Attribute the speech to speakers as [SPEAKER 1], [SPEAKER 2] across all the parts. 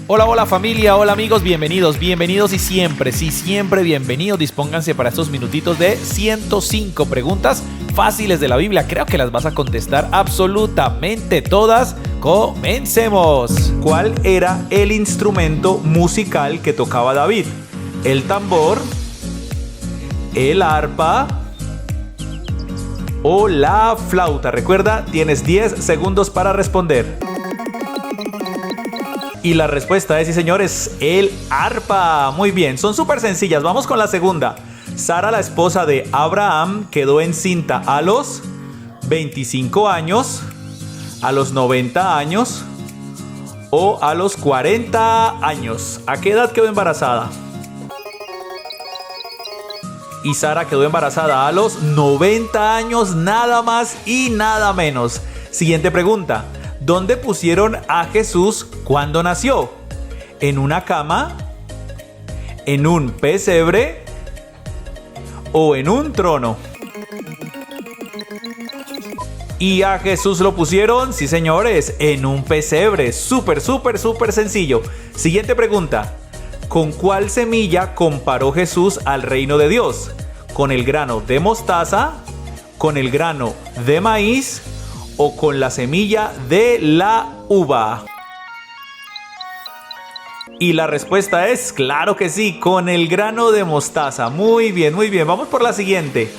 [SPEAKER 1] Hola, hola familia, hola amigos, bienvenidos y siempre, sí, siempre bienvenidos. Dispónganse para estos minutitos de 105 preguntas fáciles de la Biblia. Creo que las vas a contestar absolutamente todas. ¡Comencemos!
[SPEAKER 2] ¿Cuál era el instrumento musical que tocaba David? ¿El tambor, el arpa o la flauta? Recuerda, tienes 10 segundos para responder. Y la respuesta es, sí señores, el arpa. Muy bien, son súper sencillas. Vamos con la segunda. Sara, la esposa de Abraham, quedó encinta a los 25 años, a los 90 años o a los 40 años. ¿A qué edad quedó embarazada? Y Sara quedó embarazada a los 90 años, nada más y nada menos. Siguiente pregunta. ¿Dónde pusieron a Jesús cuando nació? ¿En una cama? ¿En un pesebre? ¿O en un trono? Y a Jesús lo pusieron, sí señores, en un pesebre. Súper sencillo. Siguiente pregunta. ¿Con cuál semilla comparó Jesús al reino de Dios? ¿Con el grano de mostaza? ¿Con el grano de maíz? ¿O con la semilla de la uva? Y la respuesta es, claro que sí, con el grano de mostaza. Muy bien. Vamos por la siguiente.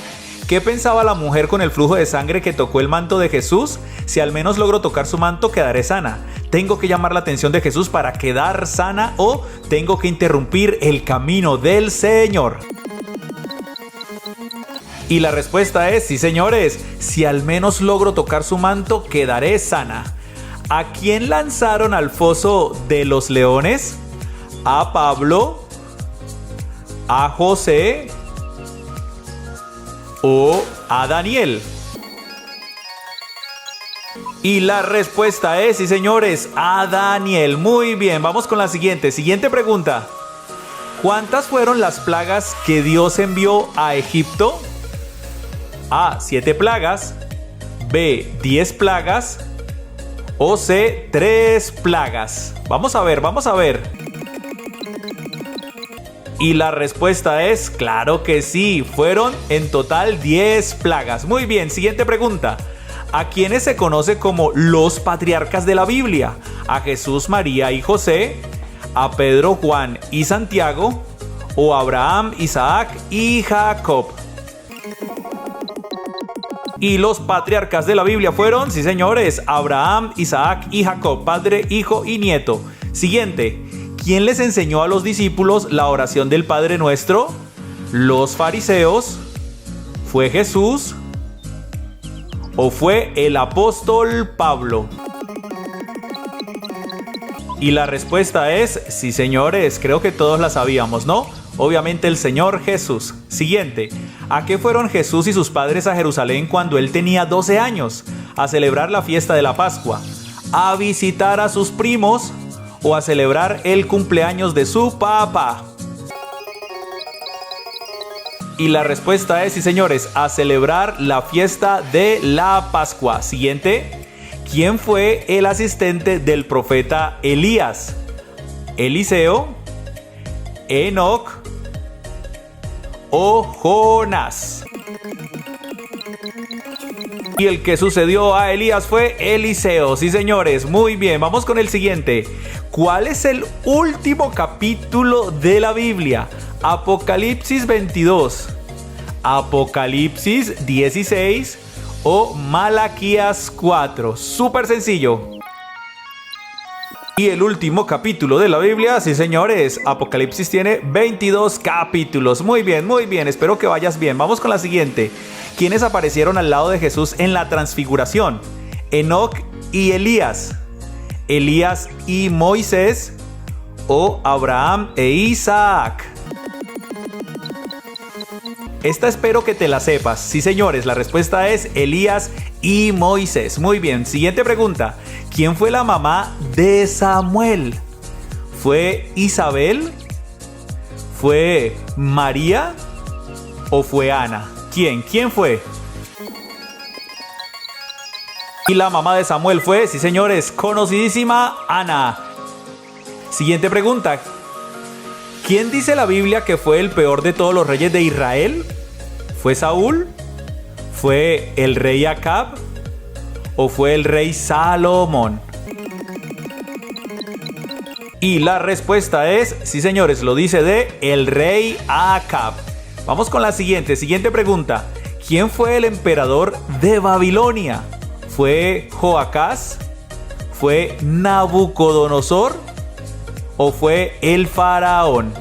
[SPEAKER 2] ¿Qué pensaba la mujer con el flujo de sangre que tocó el manto de Jesús? Si al menos logro tocar su manto, quedaré sana. ¿Tengo que llamar la atención de Jesús para quedar sana o tengo que interrumpir el camino del Señor? Y la respuesta es, sí señores, si al menos logro tocar su manto, quedaré sana. ¿A quién lanzaron al foso de los leones? ¿A Pablo? ¿A José? ¿O a Daniel? Y la respuesta es, sí señores, a Daniel. Muy bien, vamos con la siguiente pregunta. ¿Cuántas fueron las plagas que Dios envió a Egipto? A, 7 plagas, B, 10 plagas o C, 3 plagas. Vamos a ver. Y la respuesta es, claro que sí, fueron en total 10 plagas. Muy bien, siguiente pregunta. ¿A quiénes se conoce como los patriarcas de la Biblia? ¿A Jesús, María y José? ¿A Pedro, Juan y Santiago? ¿O a Abraham, Isaac y Jacob? Y los patriarcas de la Biblia fueron, sí señores, Abraham, Isaac y Jacob, padre, hijo y nieto. Siguiente, ¿quién les enseñó a los discípulos la oración del Padre Nuestro? ¿Los fariseos? ¿Fue Jesús? ¿O fue el apóstol Pablo? Y la respuesta es, sí señores, creo que todos la sabíamos, ¿no? Obviamente el Señor Jesús. Siguiente. ¿A qué fueron Jesús y sus padres a Jerusalén cuando él tenía 12 años? ¿A celebrar la fiesta de la Pascua? ¿A visitar a sus primos? ¿O a celebrar el cumpleaños de su papá? Y la respuesta es, sí señores, a celebrar la fiesta de la Pascua. Siguiente. ¿Quién fue el asistente del profeta Elías? ¿Eliseo? ¿Enoc? ¿O Jonás? Y el que sucedió a Elías fue Eliseo. Sí señores, muy bien, vamos con el siguiente. ¿Cuál es el último capítulo de la Biblia? ¿Apocalipsis 22, Apocalipsis 16 o Malaquías 4? Súper sencillo. Y el último capítulo de la Biblia, sí señores, Apocalipsis tiene 22 capítulos. Muy bien, espero que vayas bien. Vamos con la siguiente. ¿Quiénes aparecieron al lado de Jesús en la transfiguración? ¿Enoc y Elías? ¿Elías y Moisés? ¿O Abraham e Isaac? Esta espero que te la sepas. Sí señores, la respuesta es Elías y Moisés. Muy bien, siguiente pregunta. ¿Quién fue la mamá de Samuel? ¿Fue Isabel? ¿Fue María? ¿O fue Ana? ¿Quién fue? Y la mamá de Samuel fue, sí señores, conocidísima Ana. Siguiente pregunta. ¿Quién dice la Biblia que fue el peor de todos los reyes de Israel? ¿Fue Saúl? ¿Fue el rey Acab? ¿O fue el rey Salomón? Y la respuesta es, sí señores, lo dice el rey Acab. Vamos con la siguiente pregunta. ¿Quién fue el emperador de Babilonia? ¿Fue Joacás? ¿Fue Nabucodonosor? ¿O fue el faraón?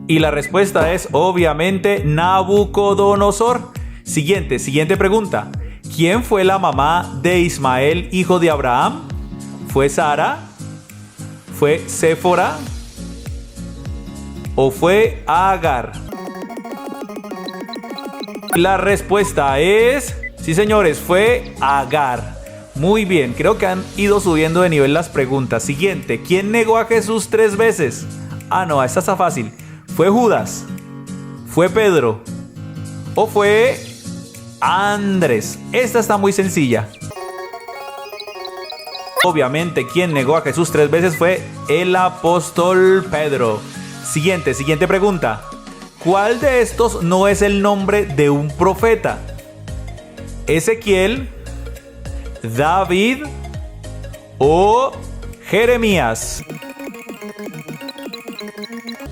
[SPEAKER 2] Y la respuesta es obviamente Nabucodonosor. Siguiente pregunta. ¿Quién fue la mamá de Ismael, hijo de Abraham? ¿Fue Sara? ¿Fue Séfora? ¿O fue Agar? La respuesta es, sí señores, fue Agar. Muy bien, creo que han ido subiendo de nivel las preguntas. Siguiente, ¿quién negó a Jesús 3 veces? Ah, no, esta está fácil. ¿Fue Judas? ¿Fue Pedro? ¿O fue Andrés? Esta está muy sencilla. Obviamente, quien negó a Jesús 3 veces fue el apóstol Pedro. Siguiente pregunta. ¿Cuál de estos no es el nombre de un profeta? ¿Ezequiel, David o Jeremías?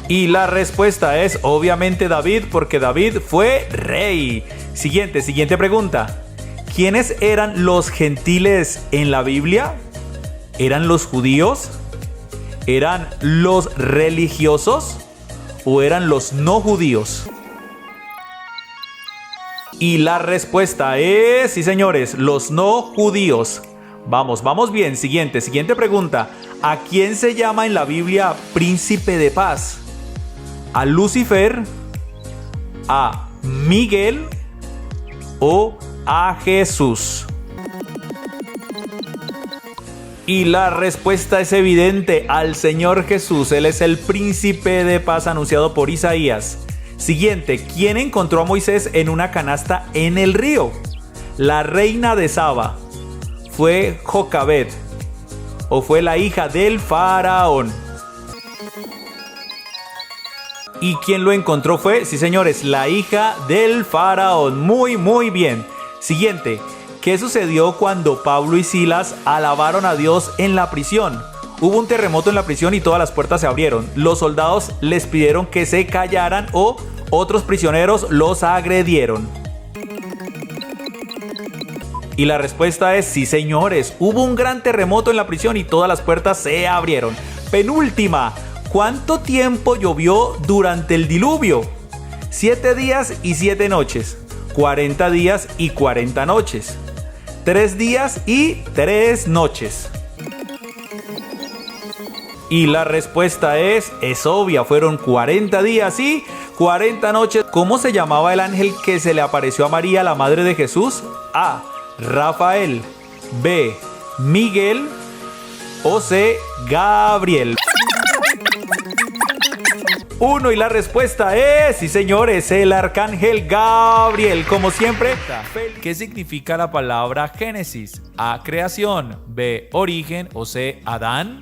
[SPEAKER 2] Y la respuesta es obviamente David, porque David fue rey. Siguiente pregunta. ¿Quiénes eran los gentiles en la Biblia? ¿Eran los judíos? ¿Eran los religiosos? ¿O eran los no judíos? Y la respuesta es, sí señores, los no judíos. Vamos bien. Siguiente pregunta. ¿A quién se llama en la Biblia príncipe de paz? ¿A Lucifer? ¿A Miguel? ¿O a Jesús? Y la respuesta es evidente, al Señor Jesús. Él es el príncipe de paz anunciado por Isaías. Siguiente, ¿quién encontró a Moisés en una canasta en el río? ¿La reina de Saba? ¿Fue Jocabed? ¿O fue la hija del faraón? Y quien lo encontró fue, sí señores, la hija del faraón. Muy bien. Siguiente, ¿qué sucedió cuando Pablo y Silas alabaron a Dios en la prisión? Hubo un terremoto en la prisión y todas las puertas se abrieron. Los soldados les pidieron que se callaran o otros prisioneros los agredieron. Y la respuesta es sí señores, hubo un gran terremoto en la prisión y todas las puertas se abrieron. Penúltima. ¿Cuánto tiempo llovió durante el diluvio? 7 días y 7 noches. 40 días y 40 noches. 3 días y 3 noches. Y la respuesta es obvia, fueron 40 días y 40 noches. ¿Cómo se llamaba el ángel que se le apareció a María, la madre de Jesús? A. Rafael. B. Miguel. O C. Gabriel. 1 y la respuesta es, sí señores, el arcángel Gabriel. Como siempre,
[SPEAKER 1] ¿qué significa la palabra Génesis? A. Creación. B. Origen. O C. Adán.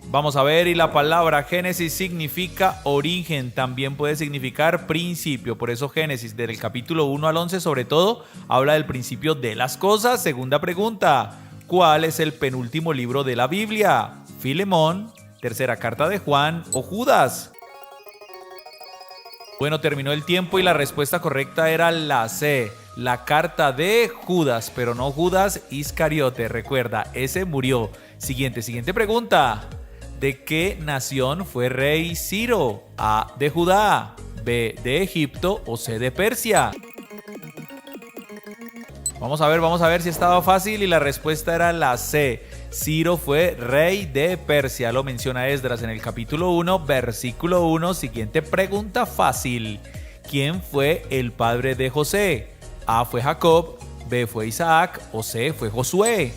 [SPEAKER 1] Vamos a ver, y la palabra Génesis significa origen, también puede significar principio. Por eso Génesis, del capítulo 1 al 11 sobre todo, habla del principio de las cosas. Segunda pregunta, ¿cuál es el penúltimo libro de la Biblia? ¿Filemón, tercera carta de Juan o Judas? Bueno, terminó el tiempo y la respuesta correcta era la C, la carta de Judas, pero no Judas Iscariote. Recuerda, ese murió. Siguiente pregunta. ¿De qué nación fue rey Ciro? A. De Judá, B. de Egipto o C. de Persia. Vamos a ver si estaba fácil y la respuesta era la C. Ciro fue rey de Persia, lo menciona Esdras en el capítulo 1, versículo 1. Siguiente pregunta fácil. ¿Quién fue el padre de José? A. fue Jacob, B. fue Isaac o C. fue Josué.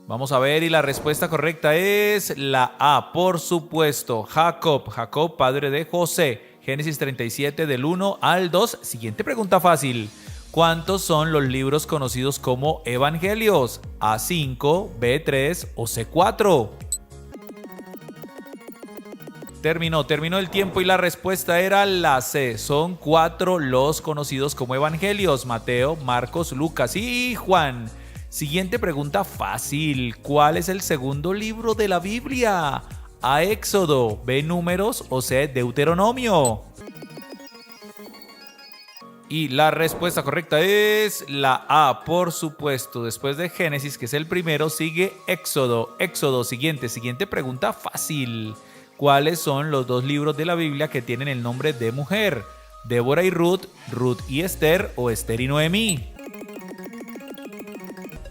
[SPEAKER 1] Vamos a ver, y la respuesta correcta es la A, por supuesto, Jacob, padre de José. Génesis 37 del 1 al 2. Siguiente pregunta fácil. ¿Cuántos son los libros conocidos como evangelios? ¿A5, B3 o C4? Terminó el tiempo y la respuesta era la C. Son 4 los conocidos como evangelios: Mateo, Marcos, Lucas y Juan. Siguiente pregunta fácil. ¿Cuál es el segundo libro de la Biblia? A, Éxodo, B, Números o C, Deuteronomio. Y la respuesta correcta es la A, por supuesto. Después de Génesis, que es el primero, sigue Éxodo. Siguiente pregunta fácil. ¿Cuáles son los 2 libros de la Biblia que tienen el nombre de mujer? ¿Débora y Ruth, Ruth y Esther o Esther y Noemí?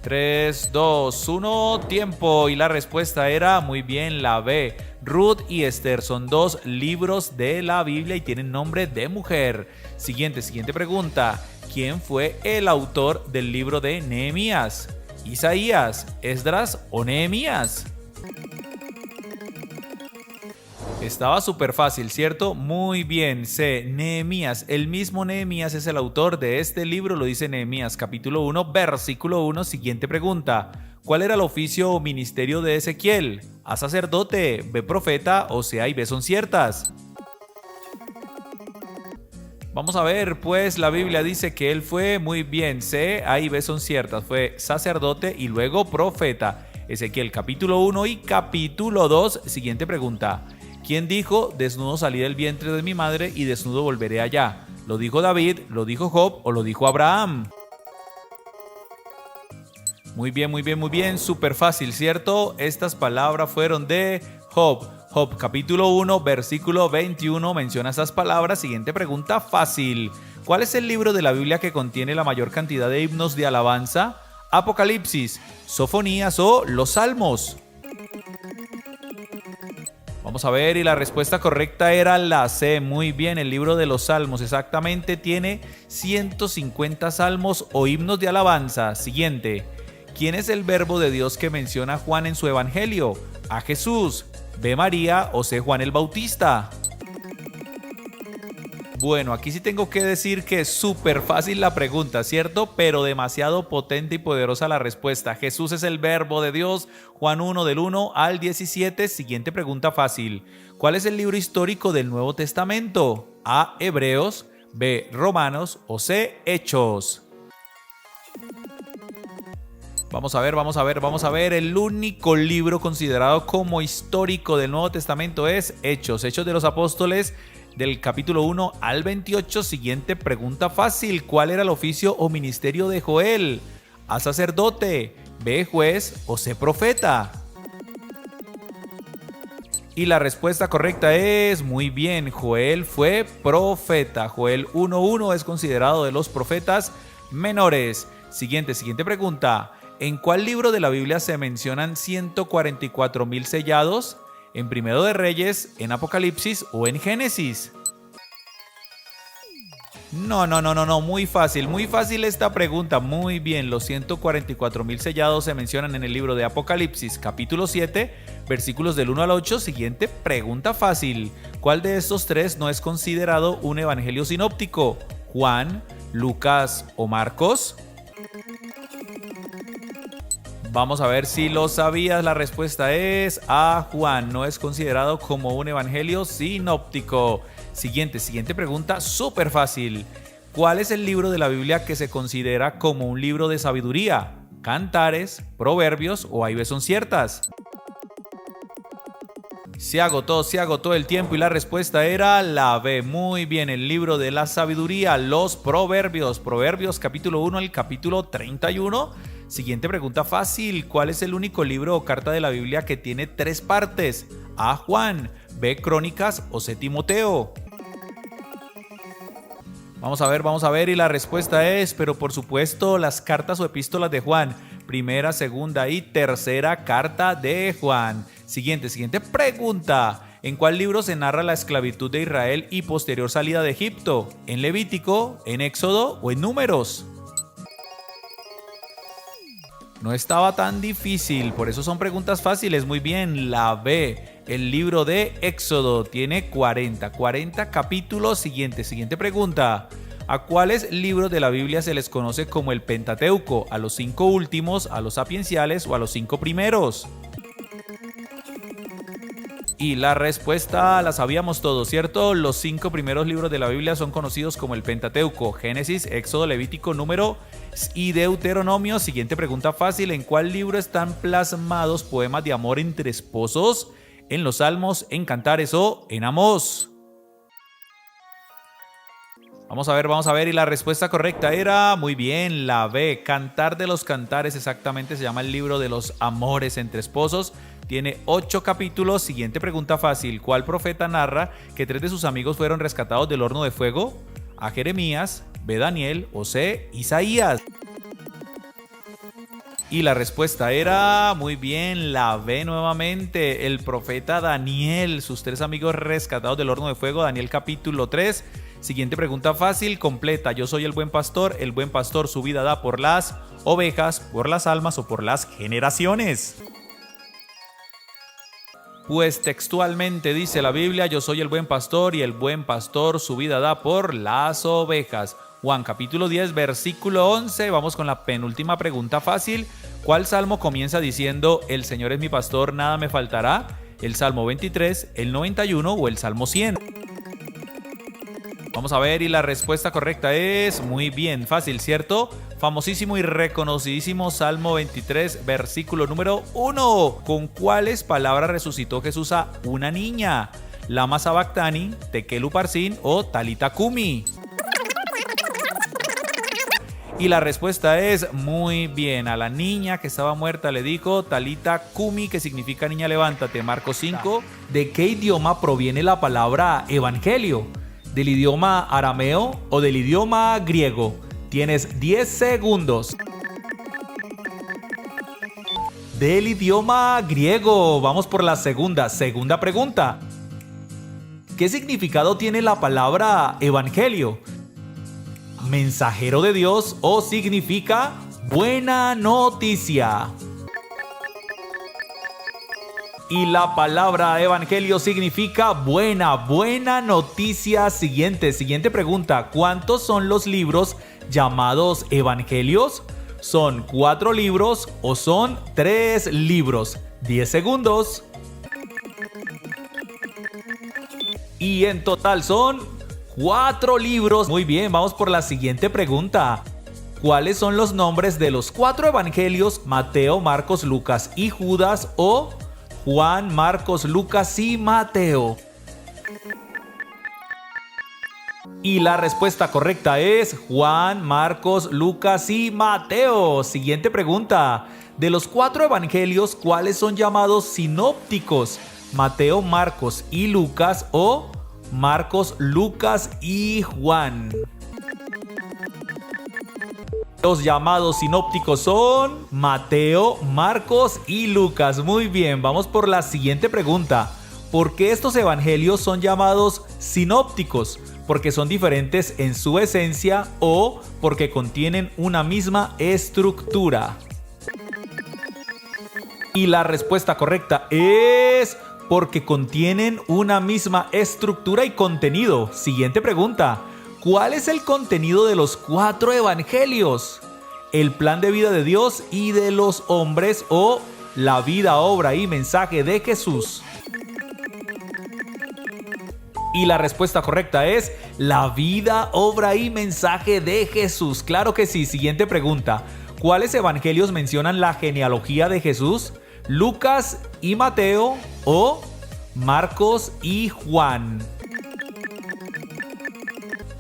[SPEAKER 1] 3, 2, 1, tiempo. Y la respuesta era muy bien la B. Ruth y Esther son 2 libros de la Biblia y tienen nombre de mujer. Siguiente pregunta. ¿Quién fue el autor del libro de Nehemías? ¿Isaías, Esdras o Nehemías? Estaba súper fácil, ¿cierto? Muy bien, C, Nehemías. El mismo Nehemías es el autor de este libro, lo dice Nehemías, capítulo 1, versículo 1. Siguiente pregunta. ¿Cuál era el oficio o ministerio de Ezequiel? A, sacerdote, B, profeta o C, A y B son ciertas. Vamos a ver, pues la Biblia dice que él fue, muy bien, C, A y B son ciertas. Fue sacerdote y luego profeta. Ezequiel capítulo 1 y capítulo 2. Siguiente pregunta. ¿Quién dijo, desnudo salí del vientre de mi madre y desnudo volveré allá? ¿Lo dijo David, lo dijo Job o lo dijo Abraham? Muy bien, súper fácil, ¿cierto? Estas palabras fueron de Job. Job capítulo 1, versículo 21 menciona estas palabras. Siguiente pregunta fácil. ¿Cuál es el libro de la Biblia que contiene la mayor cantidad de himnos de alabanza? Apocalipsis, Sofonías o los Salmos. Vamos a ver, y la respuesta correcta era la C. Muy bien, el libro de los Salmos exactamente tiene 150 salmos o himnos de alabanza. Siguiente. ¿Quién es el verbo de Dios que menciona Juan en su evangelio? A, Jesús, B, María o C, Juan el Bautista. Bueno, aquí sí tengo que decir que es súper fácil la pregunta, ¿cierto? Pero demasiado potente y poderosa la respuesta. Jesús es el verbo de Dios. Juan 1 del 1 al 17. Siguiente pregunta fácil. ¿Cuál es el libro histórico del Nuevo Testamento? A, Hebreos, B, Romanos o C, Hechos. Vamos a ver. El único libro considerado como histórico del Nuevo Testamento es Hechos. Hechos de los Apóstoles, del capítulo 1 al 28. Siguiente pregunta fácil. ¿Cuál era el oficio o ministerio de Joel? A, sacerdote, B, juez o C, profeta. Y la respuesta correcta es, muy bien, Joel fue profeta. Joel 1:1 es considerado de los profetas menores. Siguiente pregunta. ¿En cuál libro de la Biblia se mencionan 144,000 sellados? ¿En Primero de Reyes, en Apocalipsis o en Génesis? No, muy fácil esta pregunta. Muy bien, los 144,000 sellados se mencionan en el libro de Apocalipsis, capítulo 7, versículos del 1 al 8. Siguiente pregunta fácil. ¿Cuál de estos 3 no es considerado un evangelio sinóptico? ¿Juan, Lucas o Marcos? Vamos a ver si lo sabías. La respuesta es A, Juan. No es considerado como un evangelio sinóptico. Siguiente pregunta, súper fácil. ¿Cuál es el libro de la Biblia que se considera como un libro de sabiduría? ¿Cantares, Proverbios o A y B son ciertas? Se agotó el tiempo y la respuesta era la B. Muy bien, el libro de la sabiduría, los Proverbios. Proverbios capítulo 1 al capítulo 31. Siguiente pregunta fácil. ¿Cuál es el único libro o carta de la Biblia que tiene 3 partes? A, Juan, B, Crónicas o C, Timoteo. Vamos a ver y la respuesta es, pero por supuesto, las cartas o epístolas de Juan. Primera, segunda y tercera carta de Juan. Siguiente pregunta. ¿En cuál libro se narra la esclavitud de Israel y posterior salida de Egipto? ¿En Levítico, en Éxodo o en Números? No estaba tan difícil, por eso son preguntas fáciles. Muy bien, la B. El libro de Éxodo tiene 40 capítulos. Siguiente pregunta. ¿A cuáles libros de la Biblia se les conoce como el Pentateuco? ¿A los 5 últimos, a los sapienciales o a los 5 primeros? Y la respuesta la sabíamos todos, ¿cierto? Los 5 primeros libros de la Biblia son conocidos como el Pentateuco: Génesis, Éxodo, Levítico, Número y Deuteronomio. Siguiente pregunta fácil: ¿en cuál libro están plasmados poemas de amor entre esposos? ¿En los Salmos, en Cantares o en Amós? Vamos a ver, y la respuesta correcta era, muy bien, la B, Cantar de los Cantares, exactamente, se llama el libro de los amores entre esposos. Tiene 8 capítulos. Siguiente pregunta fácil: ¿cuál profeta narra que 3 de sus amigos fueron rescatados del horno de fuego? A Jeremías, B, Daniel o C, Isaías. Y la respuesta era, muy bien, la B nuevamente, el profeta Daniel, sus 3 amigos rescatados del horno de fuego, Daniel capítulo 3. Siguiente pregunta fácil, completa: yo soy el buen pastor su vida da por las ovejas, por las almas o por las generaciones. Pues textualmente dice la Biblia: yo soy el buen pastor y el buen pastor su vida da por las ovejas. Juan capítulo 10 versículo 11. Vamos con la penúltima pregunta fácil. ¿Cuál salmo comienza diciendo el Señor es mi pastor, nada me faltará? ¿El Salmo 23, el 91 o el Salmo 100? Vamos a ver, y la respuesta correcta es, muy bien, fácil, ¿cierto? Famosísimo y reconocidísimo Salmo 23, versículo número 1. ¿Con cuáles palabras resucitó Jesús a una niña? Lama Sabactani, Tekelu Parsin o Talita Kumi. Y la respuesta es, muy bien, a la niña que estaba muerta le dijo Talita Kumi, que significa niña levántate. Marcos 5. ¿De qué idioma proviene la palabra evangelio? ¿Del idioma arameo o del idioma griego? Tienes 10 segundos. Del idioma griego. Vamos por la segunda pregunta. ¿Qué significado tiene la palabra evangelio? ¿Mensajero de Dios o significa buena noticia? Y la palabra evangelio significa buena noticia. Siguiente pregunta: ¿cuántos son los libros llamados evangelios? ¿Son 4 libros o son 3 libros? 10 segundos. Y en total son 4 libros. Muy bien, vamos por la siguiente pregunta. ¿Cuáles son los nombres de los 4 evangelios? Mateo, Marcos, Lucas y Judas, o Juan, Marcos, Lucas y Mateo. Y la respuesta correcta es Juan, Marcos, Lucas y Mateo. Siguiente pregunta. De los 4 evangelios, ¿cuáles son llamados sinópticos? Mateo, Marcos y Lucas, o Marcos, Lucas y Juan. Los llamados sinópticos son Mateo, Marcos y Lucas. Muy bien, vamos por la siguiente pregunta. ¿Por qué estos evangelios son llamados sinópticos? ¿Porque son diferentes en su esencia o porque contienen una misma estructura? Y la respuesta correcta es porque contienen una misma estructura y contenido. Siguiente pregunta. ¿Cuál es el contenido de los 4 evangelios? ¿El plan de vida de Dios y de los hombres, o la vida, obra y mensaje de Jesús? Y la respuesta correcta es la vida, obra y mensaje de Jesús. Claro que sí. Siguiente pregunta. ¿Cuáles evangelios mencionan la genealogía de Jesús? ¿Lucas y Mateo o Marcos y Juan?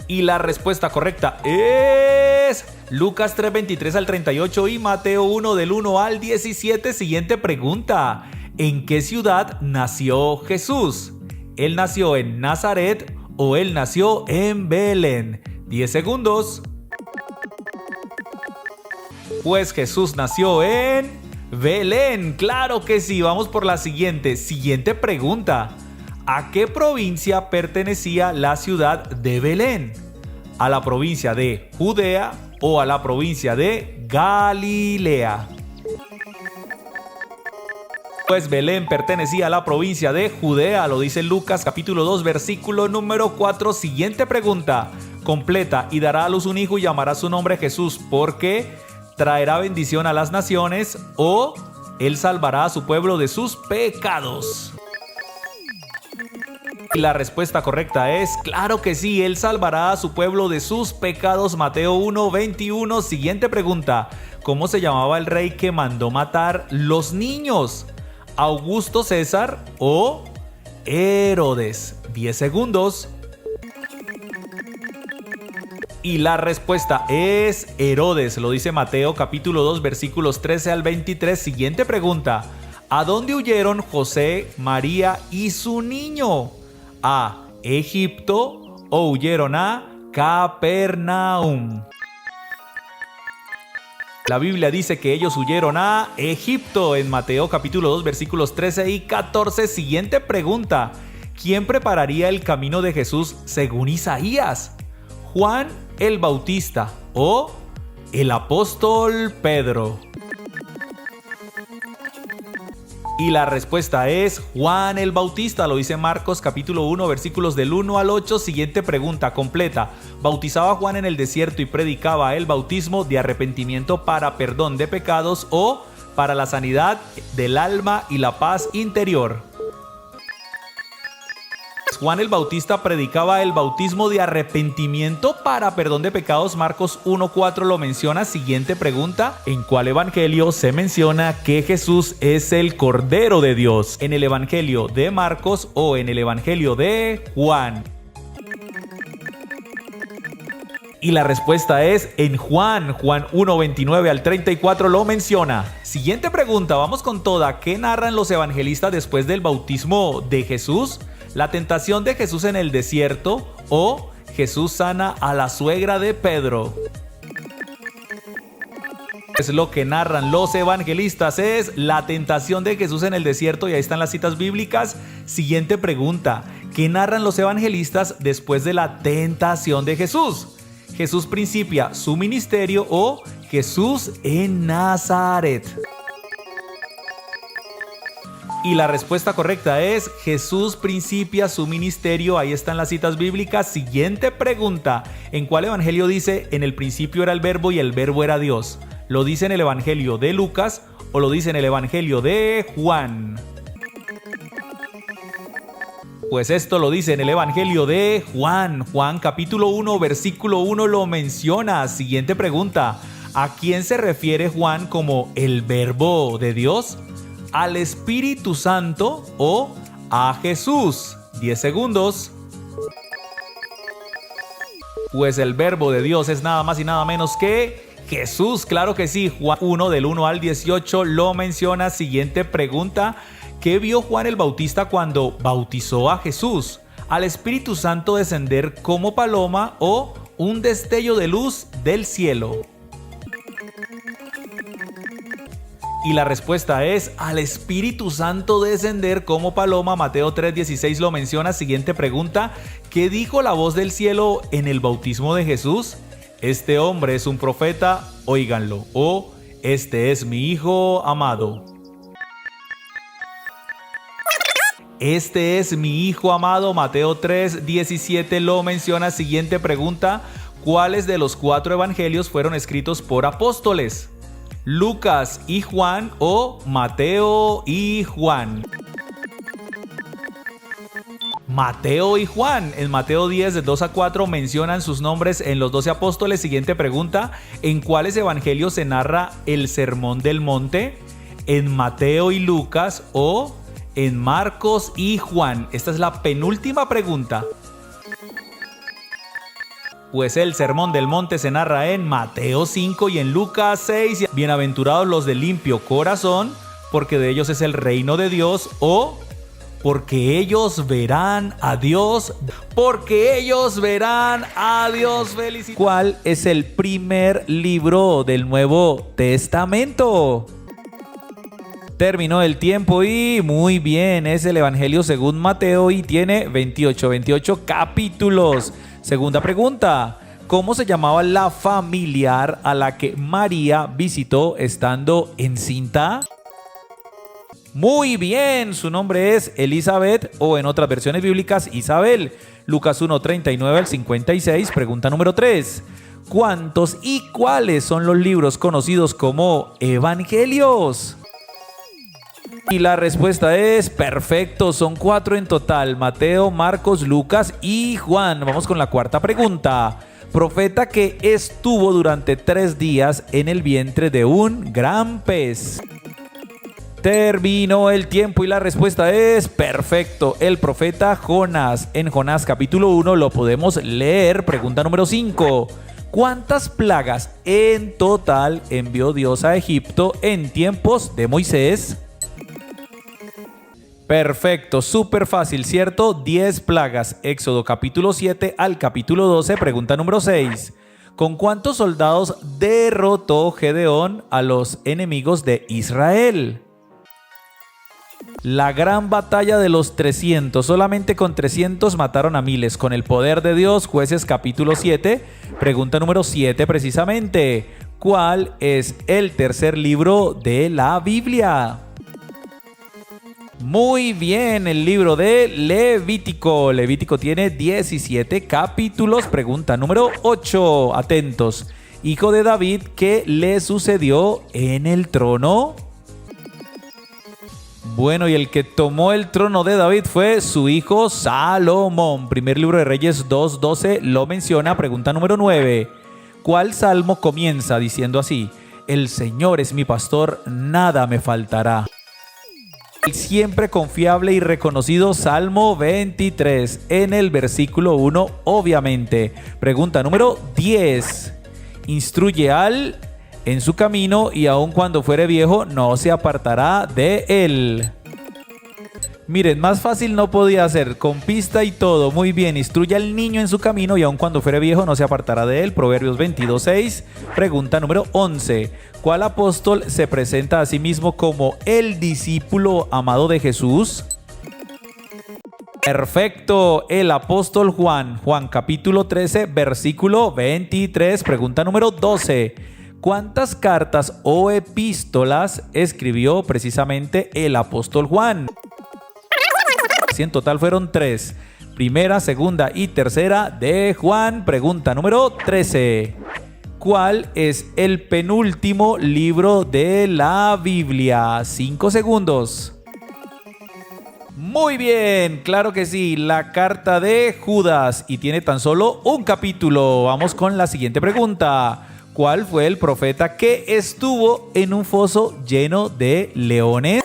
[SPEAKER 1] Y la respuesta correcta es Lucas 3:23 al 38 y Mateo 1 del 1 al 17. Siguiente pregunta. ¿En qué ciudad nació Jesús? ¿Él nació en Nazaret o él nació en Belén? 10 segundos. Pues Jesús nació en Belén. Claro que sí. Vamos por la siguiente pregunta. ¿A qué provincia pertenecía la ciudad de Belén? ¿A la provincia de Judea o a la provincia de Galilea? Pues Belén pertenecía a la provincia de Judea, lo dice Lucas capítulo 2 versículo número 4. Siguiente pregunta.
[SPEAKER 2] Completa: y dará a luz un hijo y llamará su nombre Jesús, porque traerá bendición a las naciones, o él salvará a su pueblo de sus pecados. Y la respuesta correcta es, claro que sí, él salvará a su pueblo de sus pecados. Mateo 1:21. Siguiente pregunta: ¿cómo se llamaba el rey que mandó matar los niños? ¿Augusto César o Herodes? 10 segundos. Y la respuesta es Herodes, lo dice Mateo capítulo 2 versículos 13 al 23. Siguiente pregunta: ¿a dónde huyeron José, María y su niño? ¿A Egipto o huyeron a Capernaum? La Biblia dice que ellos huyeron a Egipto en Mateo capítulo 2 versículos 13 y 14. Siguiente pregunta: ¿quién prepararía el camino de Jesús según Isaías? ¿Juan el Bautista o el apóstol Pedro? Y la respuesta es Juan el Bautista, lo dice Marcos capítulo 1 versículos del 1 al 8. Siguiente pregunta completa: ¿bautizaba Juan en el desierto y predicaba el bautismo de arrepentimiento para perdón de pecados o para la sanidad del alma y la paz interior? Juan el Bautista predicaba el bautismo de arrepentimiento para perdón de pecados. Marcos 1:4 lo menciona. Siguiente pregunta: ¿en cuál evangelio se menciona que Jesús es el Cordero de Dios? ¿En el evangelio de Marcos o en el evangelio de Juan? Y la respuesta es en Juan 1:29 al 34 lo menciona. Siguiente pregunta, vamos con toda. ¿Qué narran los evangelistas después del bautismo de Jesús? ¿La tentación de Jesús en el desierto o Jesús sana a la suegra de Pedro? Es lo que narran los evangelistas, es la tentación de Jesús en el desierto, y ahí están las citas bíblicas. Siguiente pregunta: ¿qué narran los evangelistas después de la tentación de Jesús? ¿Jesús principia su ministerio o Jesús en Nazaret? Y la respuesta correcta es Jesús principia su ministerio. Ahí están las citas bíblicas. Siguiente pregunta: ¿en cuál evangelio dice en el principio era el verbo y el verbo era Dios? ¿Lo dice en el evangelio de Lucas o lo dice en el evangelio de Juan? Pues esto lo dice en el evangelio de Juan. Juan capítulo 1 versículo 1 lo menciona. Siguiente pregunta: ¿a quién se refiere Juan como el verbo de Dios? ¿Al Espíritu Santo o a Jesús? 10 segundos. Pues el verbo de Dios es nada más y nada menos que Jesús. Claro que sí. Juan 1 del 1 al 18 lo menciona. Siguiente pregunta: ¿qué vio Juan el Bautista cuando bautizó a Jesús? ¿Al Espíritu Santo descender como paloma o un destello de luz del cielo? Y la respuesta es al Espíritu Santo descender como paloma. Mateo 3:16 lo menciona. Siguiente pregunta: ¿qué dijo la voz del cielo en el bautismo de Jesús? Este hombre es un profeta, óiganlo. O este es mi hijo amado. Este es mi hijo amado. Mateo 3:17 lo menciona. Siguiente pregunta: ¿cuáles de los 4 evangelios fueron escritos por apóstoles? ¿Lucas y Juan o Mateo y Juan? Mateo y Juan. En Mateo 10 de 2 a 4 mencionan sus nombres en los 12 apóstoles. Siguiente pregunta: ¿en cuáles evangelios se narra el Sermón del Monte? ¿En Mateo y Lucas o en Marcos y Juan? Esta es la penúltima pregunta. Pues el Sermón del Monte se narra en Mateo 5 y en Lucas 6. Bienaventurados los de limpio corazón, porque de ellos es el reino de Dios. O porque ellos verán a Dios. Porque ellos verán a Dios. ¿Cuál es el primer libro del Nuevo Testamento? Terminó el tiempo y muy bien, es el Evangelio según Mateo y tiene 28 capítulos. Segunda pregunta: ¿cómo se llamaba la familiar a la que María visitó estando encinta? Muy bien, su nombre es Elizabeth o en otras versiones bíblicas Isabel.
[SPEAKER 1] Lucas 1, 39 al 56. Pregunta número 3. ¿Cuántos y cuáles son los libros conocidos como evangelios? Y la respuesta es perfecto, son 4 en total: Mateo, Marcos, Lucas y Juan. Vamos con la cuarta pregunta. Profeta que estuvo durante 3 días en el vientre de un gran pez. Terminó el tiempo y la respuesta es perfecto, el profeta Jonás. En Jonás capítulo 1 lo podemos leer. Pregunta número 5. ¿Cuántas plagas en total envió Dios a Egipto en tiempos de Moisés? Perfecto, súper fácil, ¿cierto? 10 plagas. Éxodo capítulo 7 al capítulo 12. Pregunta número 6. ¿Con cuántos soldados derrotó Gedeón a los enemigos de Israel? La gran batalla de los 300. Solamente con 300 mataron a miles. Con el poder de Dios. Jueces capítulo 7. Pregunta número 7 precisamente. ¿Cuál es el tercer libro de la Biblia? Muy bien, el libro de Levítico. Levítico tiene 17 capítulos. Pregunta número 8. Atentos. Hijo de David, ¿qué le sucedió en el trono? Bueno, y el que tomó el trono de David fue su hijo Salomón. Primer libro de Reyes 2:12 lo menciona. Pregunta número 9. ¿Cuál salmo comienza diciendo así? El Señor es mi pastor, nada me faltará. El siempre confiable y reconocido Salmo 23, en el versículo 1, obviamente. Pregunta número 10. Instruye al en su camino y aun cuando fuere viejo no se apartará de él. Miren, más fácil no podía ser, con pista y todo. Muy bien, instruye al niño en su camino y aun cuando fuere viejo no se apartará de él. Proverbios 22:6. Pregunta número 11. ¿Cuál apóstol se presenta a sí mismo como el discípulo amado de Jesús? Perfecto, el apóstol Juan. Juan capítulo 13, versículo 23. Pregunta número 12. ¿Cuántas cartas o epístolas escribió precisamente el apóstol Juan? En total fueron 3. Primera, segunda y tercera de Juan. Pregunta número 13. ¿Cuál es el penúltimo libro de la Biblia? 5 segundos. Muy bien, claro que sí, la carta de Judas, y tiene tan solo un capítulo. Vamos con la siguiente pregunta. ¿Cuál fue el profeta que estuvo en un foso lleno de leones?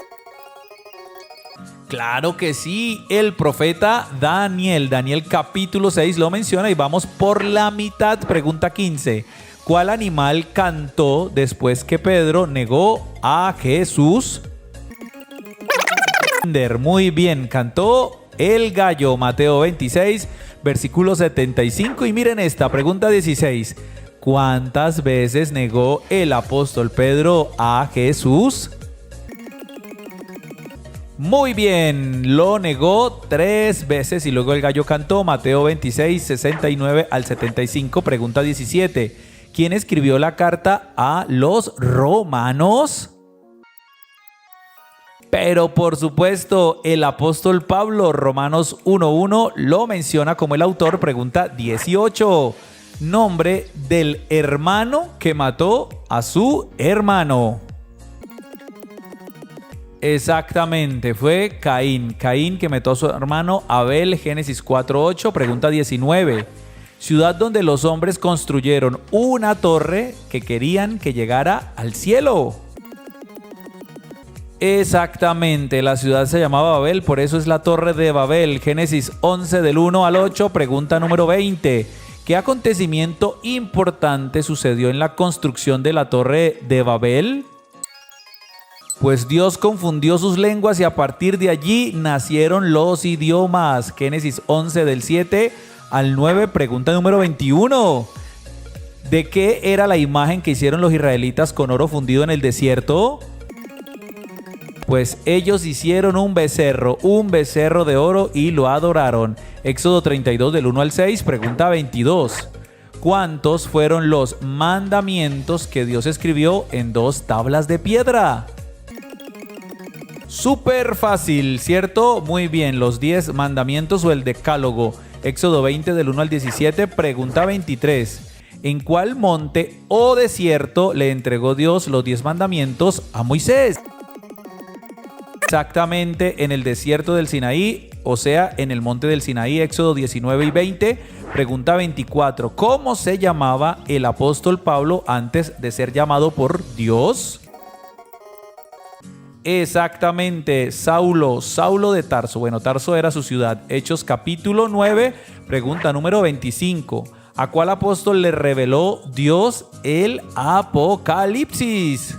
[SPEAKER 1] Claro que sí, el profeta Daniel. Daniel capítulo 6 lo menciona y vamos por la mitad. Pregunta 15. ¿Cuál animal cantó después que Pedro negó a Jesús? Muy bien, cantó el gallo. Mateo 26, versículo 75. Y miren esta, pregunta 16. ¿Cuántas veces negó el apóstol Pedro a Jesús? Muy bien, lo negó 3 veces y luego el gallo cantó. Mateo 26, 69 al 75. Pregunta 17. ¿Quién escribió la carta a los romanos? Pero por supuesto, el apóstol Pablo. Romanos 1:1 lo menciona como el autor. Pregunta 18. Nombre del hermano que mató a su hermano. Exactamente, fue Caín. Caín que mató a su hermano Abel. Génesis 4:8. Pregunta 19. Ciudad donde los hombres construyeron una torre que querían que llegara al cielo. Exactamente, la ciudad se llamaba Babel, por eso es la torre de Babel. Génesis 11 del 1 al 8. Pregunta número 20. ¿Qué acontecimiento importante sucedió en la construcción de la torre de Babel? Pues Dios confundió sus lenguas y a partir de allí nacieron los idiomas. Génesis 11 del 7 al 9. Pregunta número 21. ¿De qué era la imagen que hicieron los israelitas con oro fundido en el desierto? Pues ellos hicieron un becerro de oro y lo adoraron. Éxodo 32 del 1 al 6. Pregunta 22. ¿Cuántos fueron los mandamientos que Dios escribió en 2 tablas de piedra? Súper fácil, ¿cierto? Muy bien, los 10 mandamientos o el decálogo. Éxodo 20 del 1 al 17. Pregunta 23. ¿En cuál monte o desierto le entregó Dios los 10 mandamientos a Moisés? Exactamente en el desierto del Sinaí, o sea, en el monte del Sinaí, Éxodo 19 y 20. Pregunta 24. ¿Cómo se llamaba el apóstol Pablo antes de ser llamado por Dios? Exactamente, Saulo de Tarso. Bueno, Tarso era su ciudad. Hechos capítulo 9, pregunta número 25. ¿A cuál apóstol le reveló Dios el Apocalipsis?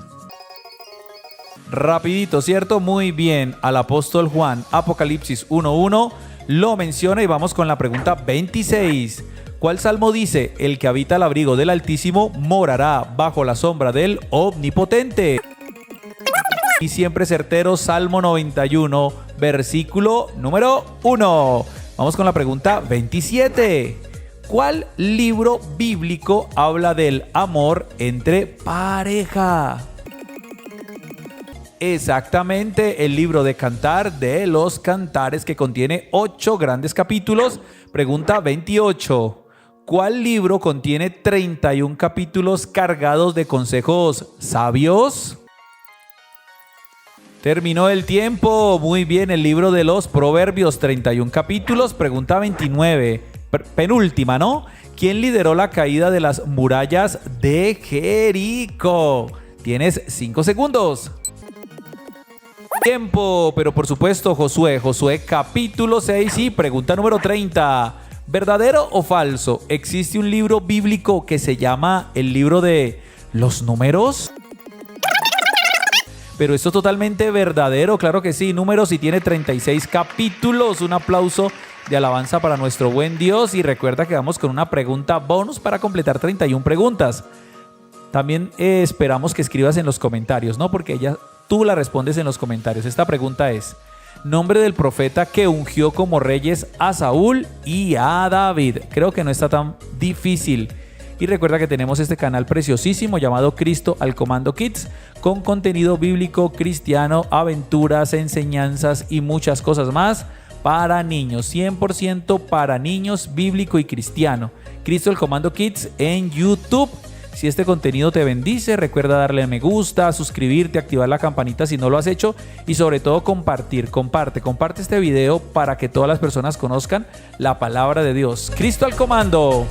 [SPEAKER 1] Rapidito, ¿cierto? Muy bien, al apóstol Juan. Apocalipsis 1:1 lo menciona y vamos con la pregunta 26. ¿Cuál salmo dice? El que habita al abrigo del Altísimo morará bajo la sombra del Omnipotente. Y siempre certero, Salmo 91, versículo número 1. Vamos con la pregunta 27. ¿Cuál libro bíblico habla del amor entre pareja? Exactamente, el libro de Cantar de los Cantares, que contiene 8 grandes capítulos. Pregunta 28. ¿Cuál libro contiene 31 capítulos cargados de consejos sabios? Terminó el tiempo. Muy bien, el libro de los Proverbios, 31 capítulos. Pregunta 29. Penúltima, ¿no? ¿Quién lideró la caída de las murallas de Jericó? Tienes 5 segundos. Tiempo, pero por supuesto Josué capítulo 6 y pregunta número 30. ¿Verdadero o falso? ¿Existe un libro bíblico que se llama el libro de los números? Pero esto es totalmente verdadero, claro que sí. Números y tiene 36 capítulos. Un aplauso de alabanza para nuestro buen Dios. Y recuerda que vamos con una pregunta bonus para completar 31 preguntas. También esperamos que escribas en los comentarios, ¿no? Porque tú la respondes en los comentarios. Esta pregunta es: nombre del profeta que ungió como reyes a Saúl y a David. Creo que no está tan difícil. Y recuerda que tenemos este canal preciosísimo llamado Cristo al Comando Kids, con contenido bíblico, cristiano, aventuras, enseñanzas y muchas cosas más para niños. 100% para niños, bíblico y cristiano. Cristo al Comando Kids en YouTube. Si este contenido te bendice, recuerda darle a me gusta, suscribirte, activar la campanita si no lo has hecho y sobre todo compartir. Comparte este video para que todas las personas conozcan la palabra de Dios. Cristo al comando.